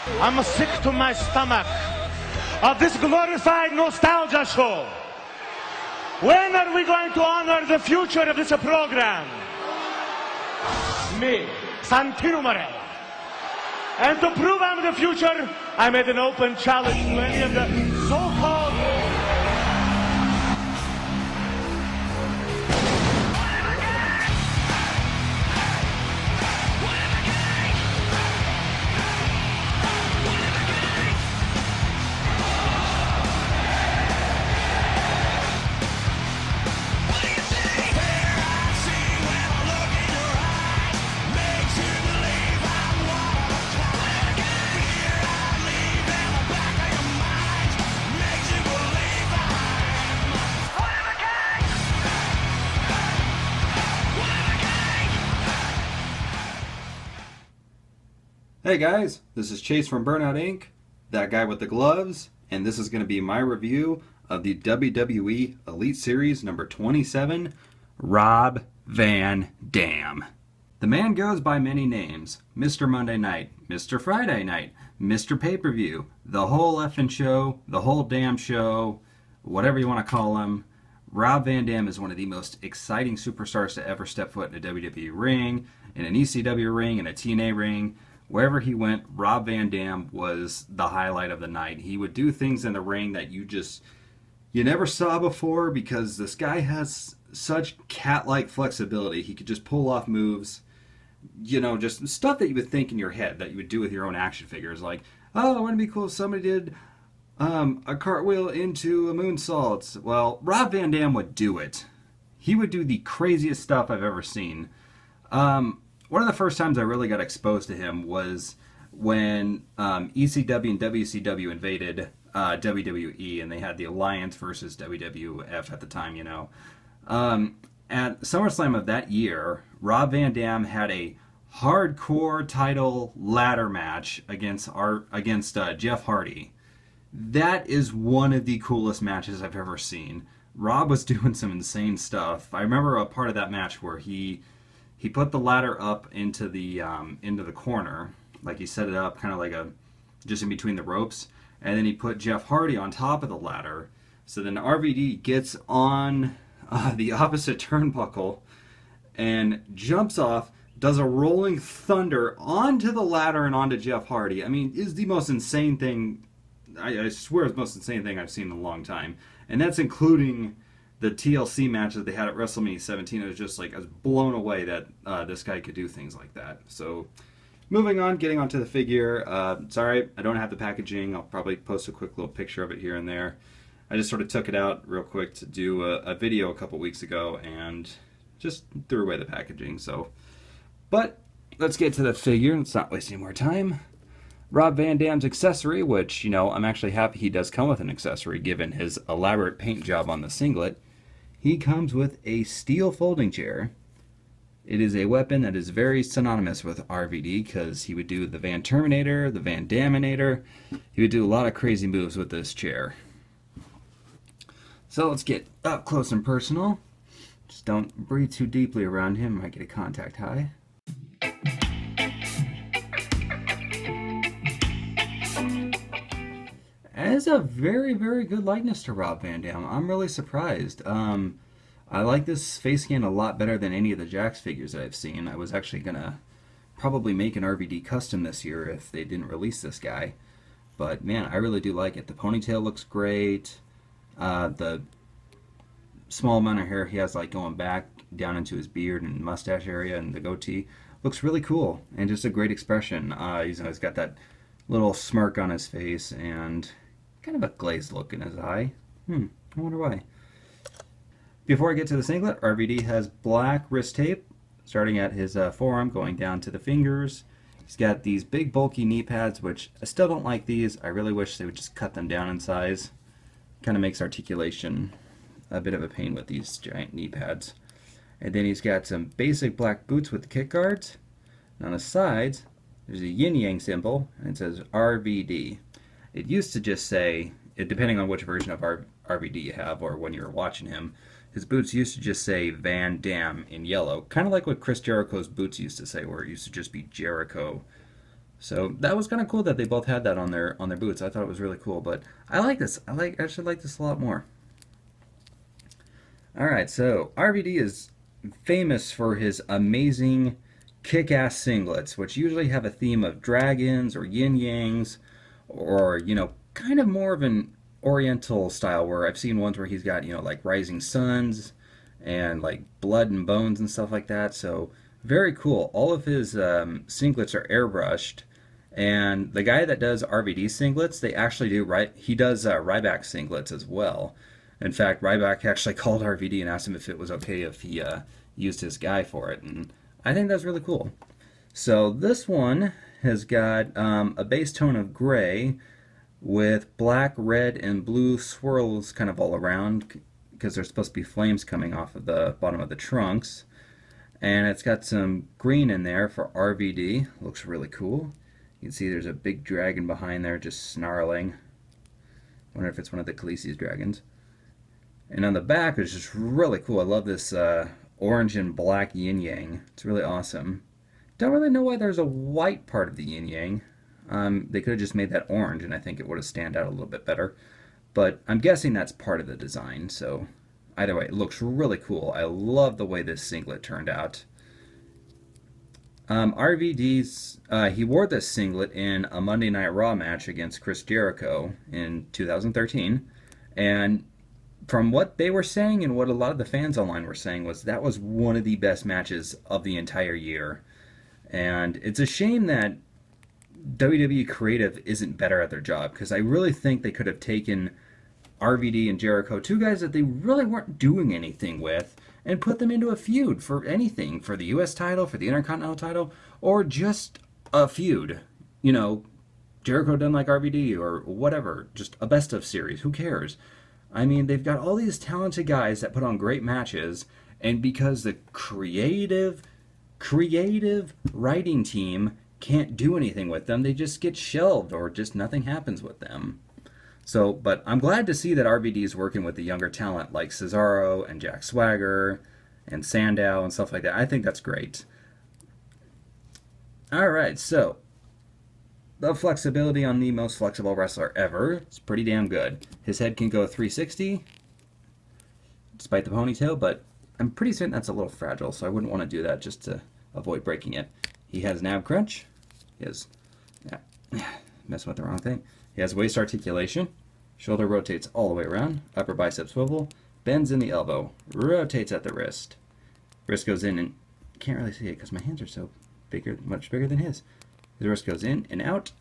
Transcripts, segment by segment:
I'm sick to my stomach of this glorified nostalgia show. When are we going to honor the future of this program? Me, Santino Marella. And to prove I'm the future, I made an open challenge to any of the so-called... Hey guys, this is Chase from Burnout Inc., that guy with the gloves, and this is going to be my review of the WWE Elite Series number 27, Rob Van Dam. The man goes by many names: Mr. Monday Night, Mr. Friday Night, Mr. Pay-Per-View, the whole effing show, the whole damn show, whatever you want to call him. Rob Van Dam is one of the most exciting superstars to ever step foot in a WWE ring, in an ECW ring, in a TNA ring. Wherever he went, Rob Van Dam was the highlight of the night. He would do things in the ring that you never saw before, because this guy has such cat-like flexibility. He could just pull off moves, just stuff that you would think in your head that you would do with your own action figures. Like, oh, wouldn't it be cool if somebody did a cartwheel into a moonsault? Well, Rob Van Dam would do it. He would do the craziest stuff I've ever seen. One of the first times I really got exposed to him was when ECW and WCW invaded WWE, and they had the Alliance versus WWF at the time, At SummerSlam of that year, Rob Van Dam had a hardcore title ladder match against Jeff Hardy. That is one of the coolest matches I've ever seen. Rob was doing some insane stuff. I remember a part of that match where he put the ladder up into the corner, like he set it up kind of like just in between the ropes, and then he put Jeff Hardy on top of the ladder. So then RVD gets on the opposite turnbuckle and jumps off, does a rolling thunder onto the ladder and onto Jeff Hardy. I mean, it's the most insane thing. I swear it's the most insane thing I've seen in a long time, and that's including the TLC match that they had at WrestleMania 17. It was just like, I was blown away that this guy could do things like that. So, moving on, getting onto the figure. Sorry, I don't have the packaging. I'll probably post a quick little picture of it here and there. I just sort of took it out real quick to do a video a couple weeks ago and just threw away the packaging. But let's get to the figure. Let's not waste any more time. Rob Van Dam's accessory, which, I'm actually happy he does come with an accessory given his elaborate paint job on the singlet. He comes with a steel folding chair. It is a weapon that is very synonymous with RVD, because he would do the Van Terminator, the Van Daminator. He would do a lot of crazy moves with this chair. So let's get up close and personal. Just don't breathe too deeply around him. Might get a contact high. Has a very, very good likeness to Rob Van Dam. I'm really surprised. I like this face scan a lot better than any of the Jax figures that I've seen. I was actually going to probably make an RVD custom this year if they didn't release this guy. But man, I really do like it. The ponytail looks great. The small amount of hair he has like going back down into his beard and mustache area, and the goatee looks really cool. And just a great expression. He's got that little smirk on his face and kind of a glazed look in his eye. I wonder why. Before I get to the singlet, RVD has black wrist tape starting at his forearm going down to the fingers. He's got these big bulky knee pads, which I still don't like these. I really wish they would just cut them down in size. Kind of makes articulation a bit of a pain with these giant knee pads. And then he's got some basic black boots with the kick guards. And on the sides, there's a yin-yang symbol, and it says RVD. It used to just say, depending on which version of RVD you have or when you were watching him, his boots used to just say Van Dam in yellow. Kind of like what Chris Jericho's boots used to say, where it used to just be Jericho So that was kind of cool that they both had that on their boots. I thought it was really cool, but I like this. I should like this a lot more. All right, so RVD is famous for his amazing kick-ass singlets, which usually have a theme of dragons or yin-yangs, or, you know, kind of more of an oriental style, where I've seen ones where he's got, you know, like rising suns and like blood and bones and stuff like that. So very cool. All of his singlets are airbrushed, and the guy that does RVD singlets, they actually do he does Ryback singlets as well. In fact, Ryback actually called RVD and asked him if it was okay if he used his guy for it, and I think that's really cool. So this one has got a base tone of gray with black, red, and blue swirls kind of all around, because there's supposed to be flames coming off of the bottom of the trunks. And it's got some green in there for RVD. Looks really cool. You can see there's a big dragon behind there just snarling. Wonder if it's one of the Khaleesi's dragons. And on the back is just really cool. I love this orange and black yin-yang. It's really awesome. Don't really know why there's a white part of the yin-yang. They could have just made that orange, and I think it would have stand out a little bit better. But I'm guessing that's part of the design, so either way, it looks really cool. I love the way this singlet turned out. RVD's, he wore this singlet in a Monday Night Raw match against Chris Jericho in 2013, and from what they were saying and what a lot of the fans online were saying was that was one of the best matches of the entire year. And it's a shame that WWE Creative isn't better at their job, because I really think they could have taken RVD and Jericho, two guys that they really weren't doing anything with, and put them into a feud for anything, for the US title, for the Intercontinental title, or just a feud. You know, Jericho done like RVD or whatever, just a best of series, who cares? I mean, they've got all these talented guys that put on great matches, and because the creative writing team can't do anything with them, they just get shelved, or just nothing happens with them. So, but I'm glad to see that RVD is working with the younger talent like Cesaro and Jack Swagger and Sandow and stuff like that. I think that's great. Alright, so the flexibility on the most flexible wrestler ever is pretty damn good. His head can go 360 despite the ponytail, but I'm pretty certain that's a little fragile, so I wouldn't want to do that just to avoid breaking it. He has an ab crunch. He has, messing with the wrong thing. He has waist articulation. Shoulder rotates all the way around. Upper bicep swivel. Bends in the elbow. Rotates at the wrist. Wrist goes in and can't really see it because my hands are so bigger, much bigger than his. His wrist goes in and out.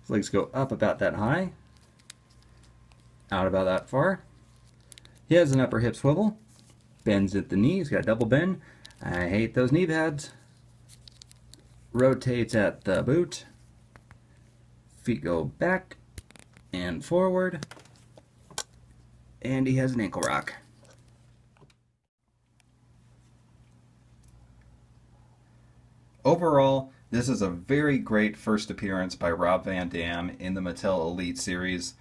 His legs go up about that high. Out about that far. He has an upper hip swivel. Bends at the knee. He's got a double bend. I hate those knee pads. Rotates at the boot. Feet go back and forward. And he has an ankle rock. Overall, this is a very great first appearance by Rob Van Dam in the Mattel Elite Series.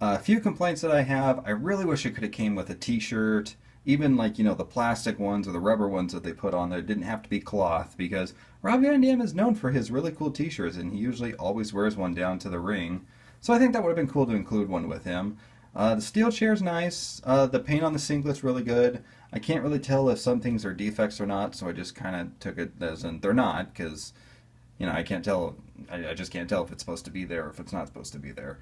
A few complaints that I have: I really wish it could have came with a t-shirt. Even like, you know, the plastic ones or the rubber ones that they put on there didn't have to be cloth, because Rob Van Dam is known for his really cool t-shirts, and he usually always wears one down to the ring. So I think that would have been cool to include one with him. The steel chair's nice. The paint on the singlet's really good. I can't really tell if some things are defects or not, so I just kind of took it as in they're not, because, you know, I can't tell. I just can't tell if it's supposed to be there or if it's not supposed to be there.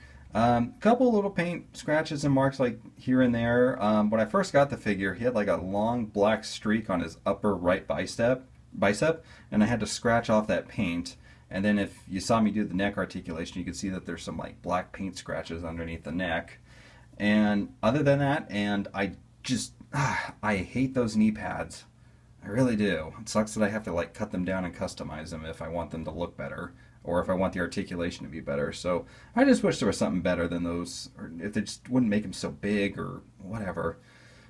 Couple little paint scratches and marks like here and there. When I first got the figure, he had like a long black streak on his upper right bicep, and I had to scratch off that paint. And then if you saw me do the neck articulation, you could see that there's some like black paint scratches underneath the neck. And other than that, and I just, I hate those knee pads. I really do. It sucks that I have to like cut them down and customize them if I want them to look better, or if I want the articulation to be better. So I just wish there was something better than those, or if they just wouldn't make them so big or whatever.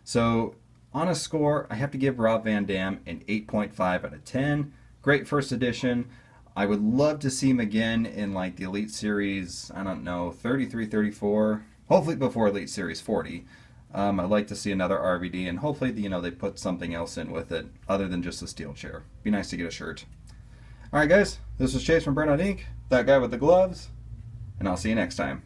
So on a score, I have to give Rob Van Dam an 8.5 out of 10. Great first edition. I would love to see him again in like the Elite Series, I don't know, 33, 34, hopefully before Elite Series 40. I'd like to see another RVD, and hopefully, you know, they put something else in with it other than just a steel chair. Be nice to get a shirt. Alright guys, this was Chase from Burnout Inc., that guy with the gloves, and I'll see you next time.